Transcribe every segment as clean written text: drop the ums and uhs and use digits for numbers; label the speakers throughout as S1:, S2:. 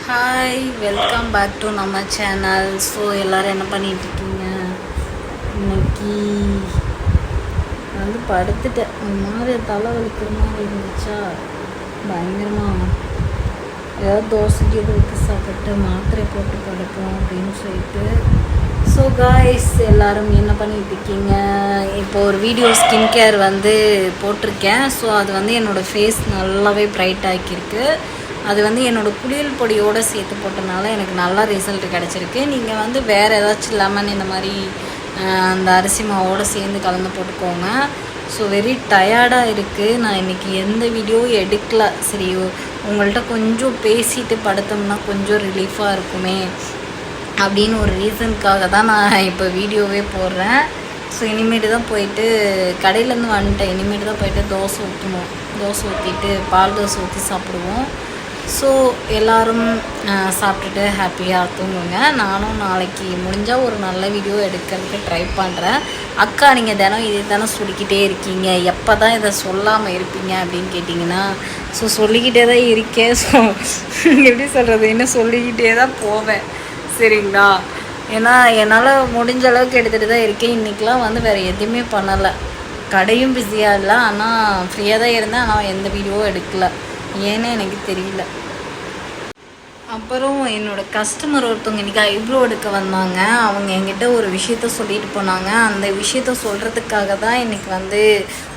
S1: Hi, welcome back to நம்ம channel. So எல்லோரும் என்ன பண்ணிட்டு இருக்கீங்க? இன்னைக்கு வந்து படுத்துட்டேன். ஒரு மாதிரி தலை வலிக்கிற மாதிரி இருந்துச்சா, பயங்கரமாக ஏதாவது தோசைக்கு ஊற்றி சாப்பிட்டு மாத்திரை போட்டு படுப்போம் அப்படின்னு சொல்லிட்டு. ஸோ காய்ஸ், எல்லோரும் என்ன பண்ணிட்டு இருக்கீங்க? இப்போ ஒரு வீடியோ ஸ்கின் கேர் வந்து போட்டிருக்கேன். ஸோ அது வந்து என்னோடய ஃபேஸ் நல்லாவே பிரைட் ஆக்கியிருக்கு. அது வந்து என்னோடய குளியல் பொடியோடு சேர்த்து போட்டனால எனக்கு நல்லா ரிசல்ட் கிடச்சிருக்கு. நீங்கள் வந்து வேறு ஏதாச்சும் லெமன் இந்த மாதிரி அந்த அரிசி மாவோடு சேர்ந்து கலந்து போட்டுக்கோங்க. ஸோ வெரி டயர்டாக இருக்குது. நான் இன்றைக்கி எந்த வீடியோவும் எடுக்கல. சரி, உங்கள்கிட்ட கொஞ்சம் பேசிட்டு படுத்தோம்னா கொஞ்சம் ரிலீஃபாக இருக்குமே அப்படின்னு ஒரு ரீசனுக்காக தான் நான் இப்போ வீடியோவே போடுறேன். ஸோ இனிமேட்டு தான் போயிட்டு கடையிலேருந்து வந்துட்டேன். இனிமேட்டு தான் போயிட்டு தோசை ஊற்றணும். தோசை ஊற்றிட்டு பால் தோசை ஊற்றி சாப்பிடுவோம். ஸோ எல்லோரும் சாப்பிட்டுட்டு ஹாப்பியாக தூங்குங்க. நானும் நாளைக்கு முடிஞ்சால் ஒரு நல்ல வீடியோ எடுக்கிறதுக்கு ட்ரை பண்ணுறேன். அக்கா, நீங்கள் தினம் இதே தானே சொல்லிக்கிட்டே இருக்கீங்க, எப்போ தான் இதை சொல்லாமல் இருப்பீங்க அப்படின்னு கேட்டிங்கன்னா, ஸோ சொல்லிக்கிட்டே தான் இருக்கேன். ஸோ எப்படி சொல்கிறது, இன்னும் சொல்லிக்கிட்டே தான் போவேன். சரிங்களா? ஏன்னா என்னால் முடிஞ்ச அளவுக்கு எடுத்துகிட்டு தான் இருக்கேன். இன்றைக்கெலாம் வந்து வேறு எதுவுமே பண்ணலை. கடையும் பிஸியாக இல்லை, ஆனால் ஃப்ரீயாக தான் இருந்தேன். ஆனால் எந்த வீடியோவும் எடுக்கலை. ஏன்னு எனக்கு தெரியல. அப்புறம் என்னோடய கஸ்டமர் ஒருத்தவங்க இன்றைக்கி ஐப்ரோ எடுக்க வந்தாங்க. அவங்க என்கிட்ட ஒரு விஷயத்த சொல்லிட்டு போனாங்க. அந்த விஷயத்த சொல்கிறதுக்காக தான் இன்றைக்கி வந்து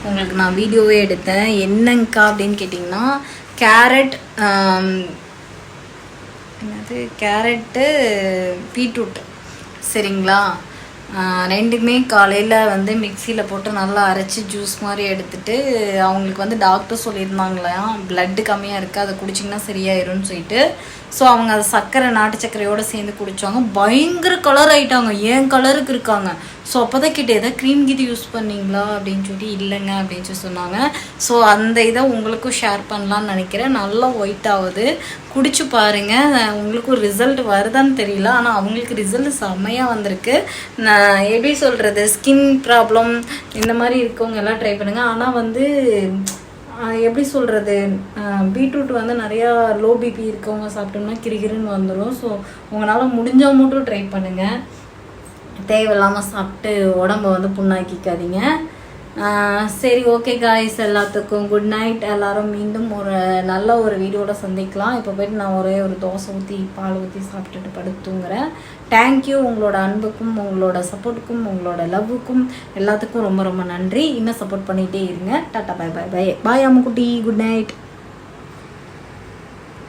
S1: உங்களுக்கு நான் வீடியோவே எடுத்தேன். என்னங்கக்கா அப்படின்னு கேட்டிங்கன்னா, கேரட்டு பீட்ரூட், சரிங்களா? ரெண்டுமே காலையில் வந்து மிக்சியில் போட்டு நல்லா அரைச்சி ஜூஸ் மாதிரி எடுத்துகிட்டு, அவங்களுக்கு வந்து டாக்டர் சொல்லியிருந்தாங்களாம் ப்ளட்டு கம்மியாக இருக்குது, அதை குடிச்சிங்கன்னா சரியாயிரும்னு சொல்லிட்டு. ஸோ அவங்க அதை சர்க்கரை, நாட்டு சர்க்கரையோடு சேர்ந்து குடித்தாங்க. பயங்கர கலர் ஆகிட்டாங்க. ஏன் கலருக்கு இருக்காங்க. ஸோ அப்போ தான் கேட்டு எதாவது க்ரீம் கீது யூஸ் பண்ணிங்களா அப்படின்னு சொல்லி, இல்லைங்க அப்படின்னு சொல்லி சொன்னாங்க. ஸோ அந்த இதை உங்களுக்கும் ஷேர் பண்ணலான்னு நினைக்கிறேன். நல்லா ஒயிட் ஆகுது, குடிச்சு பாருங்கள். உங்களுக்கும் ரிசல்ட் வருதான்னு தெரியல, ஆனால் அவங்களுக்கு ரிசல்ட் செம்மையாக வந்திருக்கு. நான் எப்படி சொல்கிறது, ஸ்கின் ப்ராப்ளம் இந்த மாதிரி இருக்கவங்க எல்லாம் ட்ரை பண்ணுங்கள். ஆனால் வந்து எப்படி சொல்கிறது, பீட்ரூட் வந்து நிறையா லோ பிபி இருக்கவங்க சாப்பிட்டோம்னா கிரிகிரின்னு வந்துடும். ஸோ உங்களால் முடிஞ்சால் மட்டும் ட்ரை பண்ணுங்கள். தேவையில்லாமல் சாப்பிட்டு உடம்ப வந்து புண்ணாக்கிக்காதீங்க. சரி, ஓகே காய்ஸ், எல்லாத்துக்கும் குட் நைட். எல்லோரும் மீண்டும் ஒரு நல்ல ஒரு வீடியோவில் சந்திக்கலாம். இப்போ போய்ட்டு நான் ஒரே ஒரு தோசை ஊற்றி பால் ஊற்றி சாப்பிட்டுட்டு படுத்து தூங்குறேன். தேங்க்யூ. உங்களோட அன்புக்கும் உங்களோட சப்போர்ட்டுக்கும் உங்களோட லவ்வுக்கும் எல்லாத்துக்கும் ரொம்ப ரொம்ப நன்றி. இன்னும் சப்போர்ட் பண்ணிகிட்டே இருங்க. டாட்டா, பை பை பை பாய் அம்முக்குட்டி. Good night.